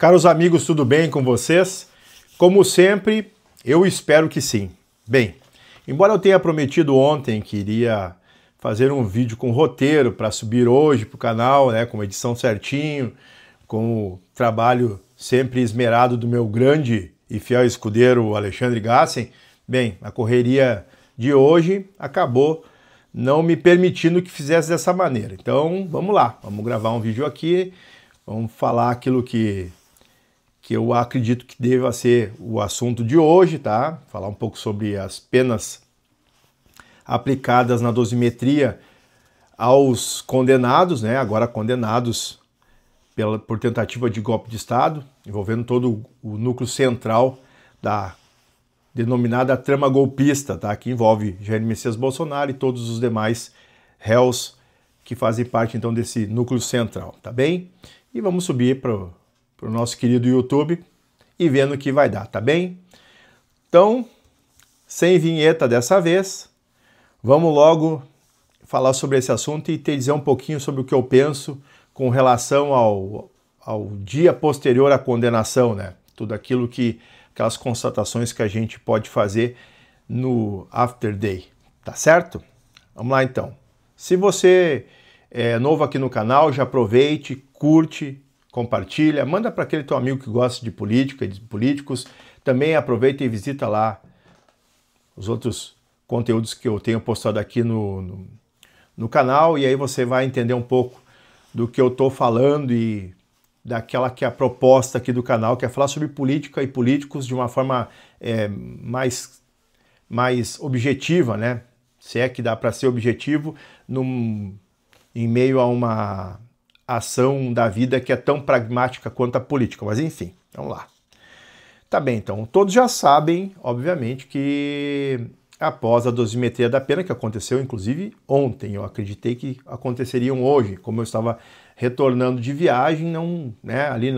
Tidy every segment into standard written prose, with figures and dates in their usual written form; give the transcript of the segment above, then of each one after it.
Caros amigos, tudo bem com vocês? Como sempre, eu espero que sim. Bem, embora eu tenha prometido ontem que iria fazer um vídeo com roteiro para subir hoje para o canal, né, com edição certinho, com o trabalho sempre esmerado do meu grande e fiel escudeiro Alexandre Gassen, bem, a correria de hoje acabou não me permitindo que fizesse dessa maneira. Então, vamos lá, vamos gravar um vídeo aqui, vamos falar aquilo que eu acredito que deva ser o assunto de hoje, tá? Falar um pouco sobre as penas aplicadas na dosimetria aos condenados, né? Agora condenados por tentativa de golpe de Estado, envolvendo todo o núcleo central da denominada trama golpista, tá? Que envolve Jair Messias Bolsonaro e todos os demais réus que fazem parte então desse núcleo central, tá bem? E vamos subir para o nosso querido YouTube e vendo o que vai dar, tá bem? Então, sem vinheta dessa vez, vamos logo falar sobre esse assunto e te dizer um pouquinho sobre o que eu penso com relação ao dia posterior à condenação, né? Tudo aquilo aquelas constatações que a gente pode fazer no after day, tá certo? Vamos lá então. Se você é novo aqui no canal, já aproveite, curte, compartilha, manda para aquele teu amigo que gosta de política e de políticos. Também aproveita e visita lá os outros conteúdos que eu tenho postado aqui no canal, e aí você vai entender um pouco do que eu estou falando e daquela que é a proposta aqui do canal, que é falar sobre política e políticos de uma forma mais objetiva, né? Se é que dá para ser objetivo em meio a uma ação da vida que é tão pragmática quanto a política, mas enfim, vamos lá. Tá bem, então, todos já sabem, obviamente, que após a dosimetria da pena, que aconteceu inclusive ontem, eu acreditei que aconteceriam hoje, como eu estava retornando de viagem, não, né, ali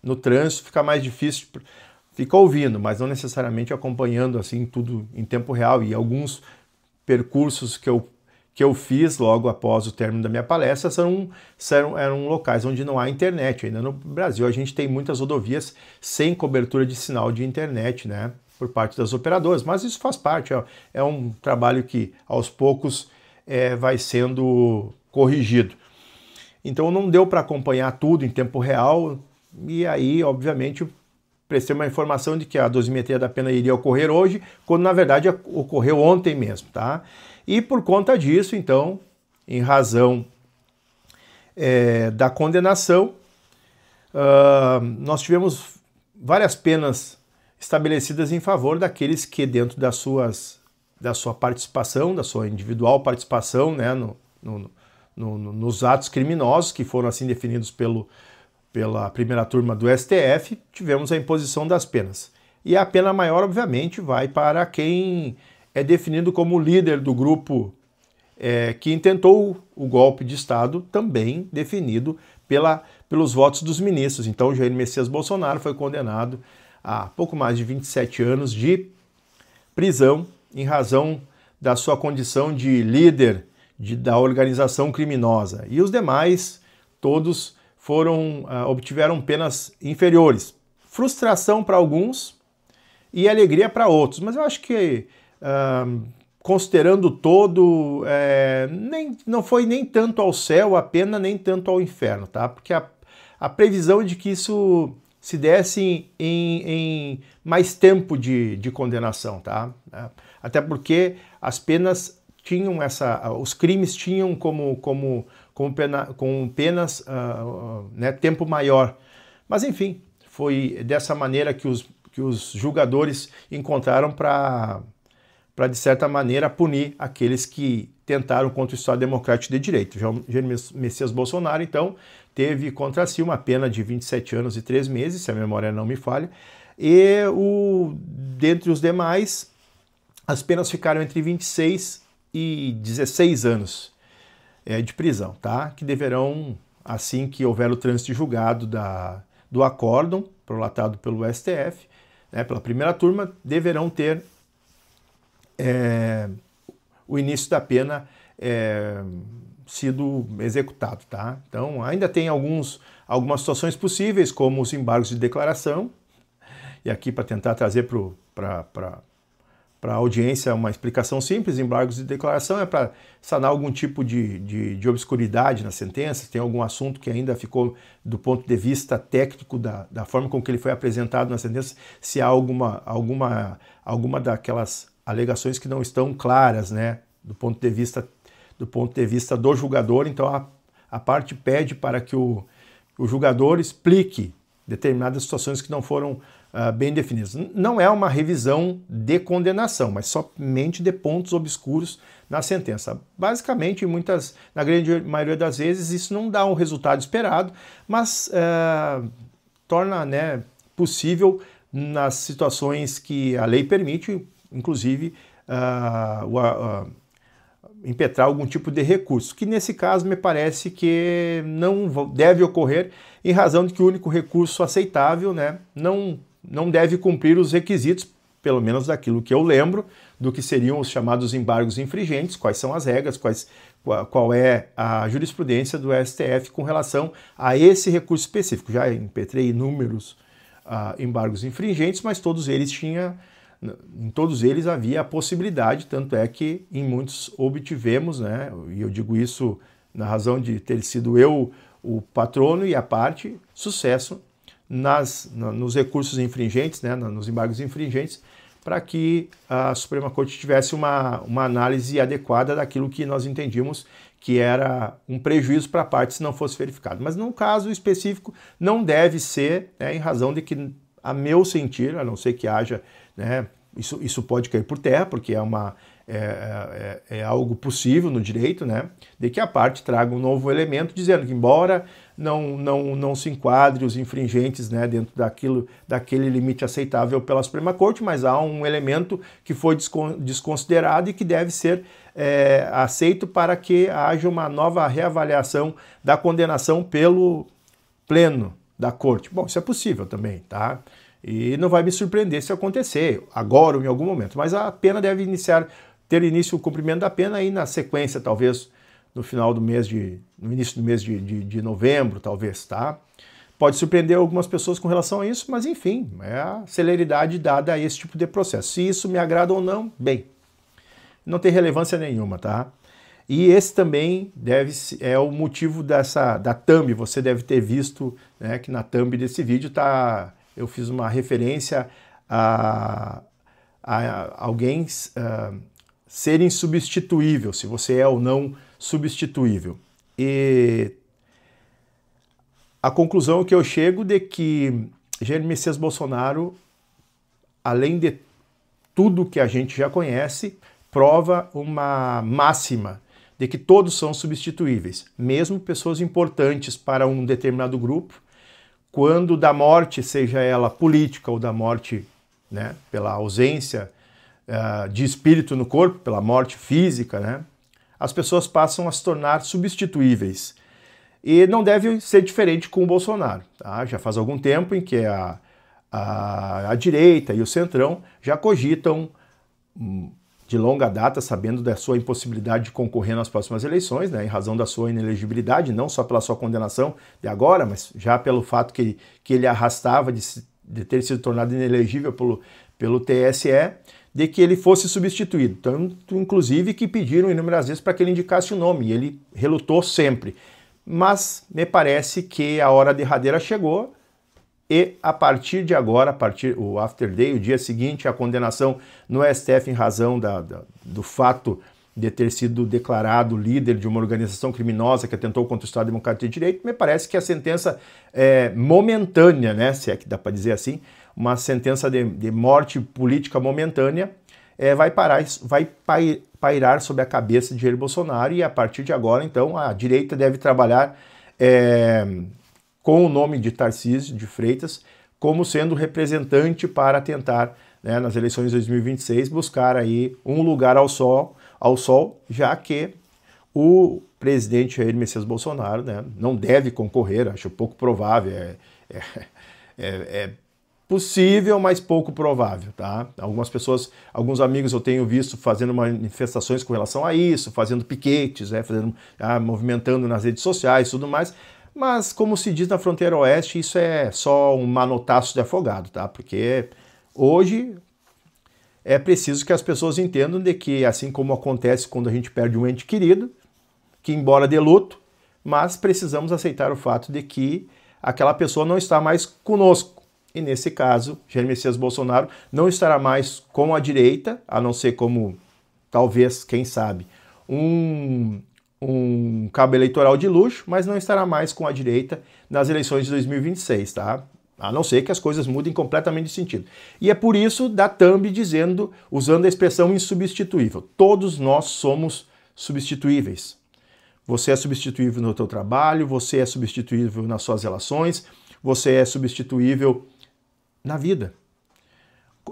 no trânsito fica mais difícil, fica ouvindo, mas não necessariamente acompanhando assim tudo em tempo real, e alguns percursos que eu fiz logo após o término da minha palestra eram locais onde não há internet. Ainda no Brasil a gente tem muitas rodovias sem cobertura de sinal de internet, né, por parte das operadoras, mas isso faz parte, é um trabalho que aos poucos vai sendo corrigido. Então não deu para acompanhar tudo em tempo real, e aí obviamente prestei uma informação de que a dosimetria da pena iria ocorrer hoje, quando na verdade ocorreu ontem mesmo, tá? E por conta disso, então, em razão da condenação, nós tivemos várias penas estabelecidas em favor daqueles que, dentro da sua participação, da sua individual participação, né, nos atos criminosos que foram assim definidos pela primeira turma do STF, tivemos a imposição das penas. E a pena maior, obviamente, vai para quem é definido como líder do grupo que intentou o golpe de Estado, também definido pelos votos dos ministros. Então, Jair Messias Bolsonaro foi condenado a pouco mais de 27 anos de prisão em razão da sua condição de líder da organização criminosa. E os demais, todos obtiveram penas inferiores. Frustração para alguns e alegria para outros. Mas eu acho que, considerando todo, não foi nem tanto ao céu a pena, nem tanto ao inferno, tá? Porque a previsão de que isso se desse em mais tempo de condenação, tá? Até porque as penas tinham os crimes tinham como penas né, tempo maior. Mas enfim, foi dessa maneira que os julgadores encontraram para de certa maneira punir aqueles que tentaram contra o Estado Democrático de Direito. Jair Messias Bolsonaro, então, teve contra si uma pena de 27 anos e 3 meses, se a memória não me falha, e dentre os demais, as penas ficaram entre 26 e 16 anos de prisão, tá? Que deverão, assim que houver o trânsito julgado do acórdão, prolatado pelo STF, né, pela primeira turma, deverão ter o início da pena sido executado, tá? Então ainda tem algumas situações possíveis, como os embargos de declaração, e aqui para tentar trazer para a audiência uma explicação simples: embargos de declaração é para sanar algum tipo de obscuridade na sentença, tem algum assunto que ainda ficou, do ponto de vista técnico, da forma com que ele foi apresentado na sentença, se há alguma daquelas alegações que não estão claras, né, do ponto de vista do julgador. Então a parte pede para que o julgador explique determinadas situações que não foram bem definidas. Não é uma revisão de condenação, mas somente de pontos obscuros na sentença. Basicamente, na grande maioria das vezes, isso não dá um resultado esperado, mas torna, né, possível, nas situações que a lei permite, inclusive, impetrar algum tipo de recurso, que nesse caso me parece que não deve ocorrer, em razão de que o único recurso aceitável, né, não deve cumprir os requisitos, pelo menos daquilo que eu lembro, do que seriam os chamados embargos infringentes, quais são as regras, qual é a jurisprudência do STF com relação a esse recurso específico. Já impetrei inúmeros embargos infringentes, mas em todos eles havia a possibilidade, tanto é que em muitos obtivemos, né, e eu digo isso na razão de ter sido eu o patrono e a parte, sucesso nos recursos infringentes, né, nos embargos infringentes, para que a Suprema Corte tivesse uma análise adequada daquilo que nós entendíamos que era um prejuízo para a parte se não fosse verificado. Mas no caso específico não deve ser, né, em razão de que, a meu sentir, a não ser que haja, né, isso pode cair por terra, porque é algo possível no direito, né, de que a parte traga um novo elemento dizendo que, embora não se enquadre os infringentes, né, dentro daquele limite aceitável pela Suprema Corte, mas há um elemento que foi desconsiderado e que deve ser aceito para que haja uma nova reavaliação da condenação pelo pleno da Corte. Bom, isso é possível também, tá? E não vai me surpreender se acontecer agora ou em algum momento, mas a pena deve ter início o cumprimento da pena aí na sequência, talvez no início do mês de novembro, talvez, tá? Pode surpreender algumas pessoas com relação a isso, mas enfim, é a celeridade dada a esse tipo de processo. Se isso me agrada ou não, bem, não tem relevância nenhuma, tá? E esse também é o motivo da thumb. Você deve ter visto, né, que na thumb desse vídeo eu fiz uma referência a alguém ser insubstituível, se você é ou não substituível. E a conclusão que eu chego de que Jair Messias Bolsonaro, além de tudo que a gente já conhece, prova uma máxima de que todos são substituíveis, mesmo pessoas importantes para um determinado grupo, quando da morte, seja ela política ou da morte, né, pela ausência de espírito no corpo, pela morte física, né, as pessoas passam a se tornar substituíveis. E não deve ser diferente com o Bolsonaro. Tá? Já faz algum tempo em que a direita e o centrão já cogitam, de longa data, sabendo da sua impossibilidade de concorrer nas próximas eleições, né, em razão da sua inelegibilidade, não só pela sua condenação de agora, mas já pelo fato que ele arrastava de ter sido tornado inelegível pelo TSE, de que ele fosse substituído. Tanto, inclusive, que pediram inúmeras vezes para que ele indicasse o nome, e ele relutou sempre. Mas me parece que a hora derradeira chegou, e a partir de agora, o after day, o dia seguinte, a condenação no STF em razão do fato de ter sido declarado líder de uma organização criminosa que atentou contra o Estado Democrático de Direito, me parece que a sentença é momentânea, né, se é que dá para dizer assim, uma sentença de morte política momentânea, vai pairar sobre a cabeça de Jair Bolsonaro, e a partir de agora, então, a direita deve trabalhar com o nome de Tarcísio de Freitas como sendo representante para tentar, né, nas eleições de 2026, buscar aí um lugar ao sol, já que o presidente Jair Messias Bolsonaro, né, não deve concorrer, acho pouco provável, possível, mas pouco provável, tá? Algumas pessoas, alguns amigos eu tenho visto fazendo manifestações com relação a isso, fazendo piquetes, movimentando nas redes sociais e tudo mais, mas como se diz na fronteira oeste, isso é só um manotaço de afogado, tá? Porque hoje é preciso que as pessoas entendam de que, assim como acontece quando a gente perde um ente querido, que embora de luto, mas precisamos aceitar o fato de que aquela pessoa não está mais conosco. E nesse caso, Jair Messias Bolsonaro não estará mais com a direita, a não ser como, talvez, quem sabe, um cabo eleitoral de luxo, mas não estará mais com a direita nas eleições de 2026, tá? A não ser que as coisas mudem completamente de sentido. E é por isso da thumb dizendo, usando a expressão insubstituível. Todos nós somos substituíveis. Você é substituível no teu trabalho, você é substituível nas suas relações, você é substituível na vida.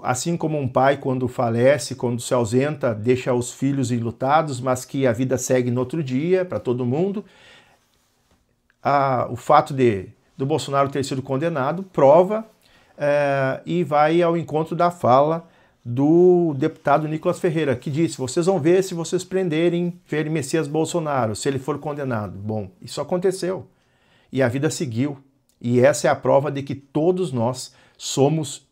Assim como um pai, quando falece, quando se ausenta, deixa os filhos enlutados, mas que a vida segue no outro dia para todo mundo. O fato do Bolsonaro ter sido condenado prova e vai ao encontro da fala do deputado Nicolas Ferreira, que disse: vocês vão ver se vocês prenderem Jair Messias Bolsonaro, se ele for condenado. Bom, isso aconteceu e a vida seguiu. E essa é a prova de que todos nós somos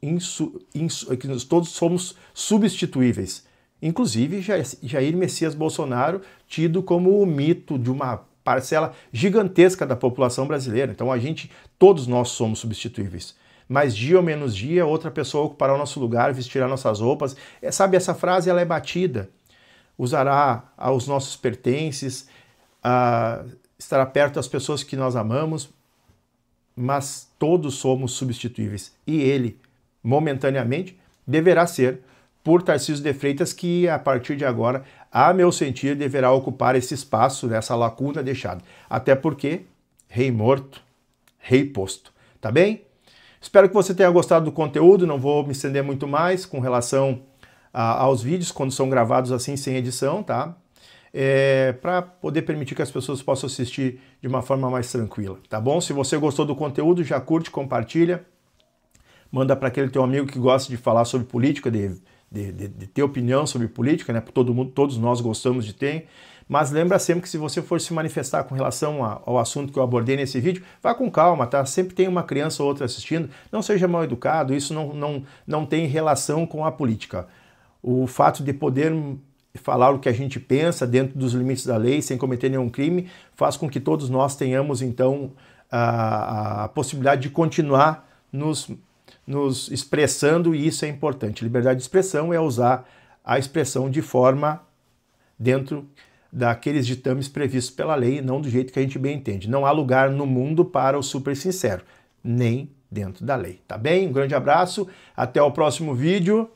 substituíveis. Inclusive Jair Messias Bolsonaro, tido como o mito de uma parcela gigantesca da população brasileira. Então todos nós somos substituíveis. Mas dia ou menos dia, outra pessoa ocupará o nosso lugar, vestirá nossas roupas. Sabe, essa frase ela é batida. Usará os nossos pertences, estará perto das pessoas que nós amamos, mas todos somos substituíveis. E ele, momentaneamente, deverá ser por Tarcísio de Freitas, que a partir de agora, a meu sentir, deverá ocupar esse espaço, essa lacuna deixada. Até porque, rei morto, rei posto. Tá bem? Espero que você tenha gostado do conteúdo, não vou me estender muito mais com relação aos vídeos, quando são gravados assim, sem edição, tá? Para poder permitir que as pessoas possam assistir de uma forma mais tranquila, tá bom? Se você gostou do conteúdo, já curte, compartilha, manda para aquele teu amigo que gosta de falar sobre política, de ter opinião sobre política, né? Todos nós gostamos de ter, mas lembra sempre que se você for se manifestar com relação ao assunto que eu abordei nesse vídeo, vá com calma, tá? Sempre tem uma criança ou outra assistindo, não seja mal educado, isso não tem relação com a política. O fato de poder falar o que a gente pensa dentro dos limites da lei, sem cometer nenhum crime, faz com que todos nós tenhamos, então, a possibilidade de continuar nos expressando, e isso é importante. Liberdade de expressão é usar a expressão de forma dentro daqueles ditames previstos pela lei, não do jeito que a gente bem entende. Não há lugar no mundo para o super sincero, nem dentro da lei, tá bem? Um grande abraço, até o próximo vídeo.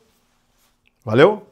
Valeu!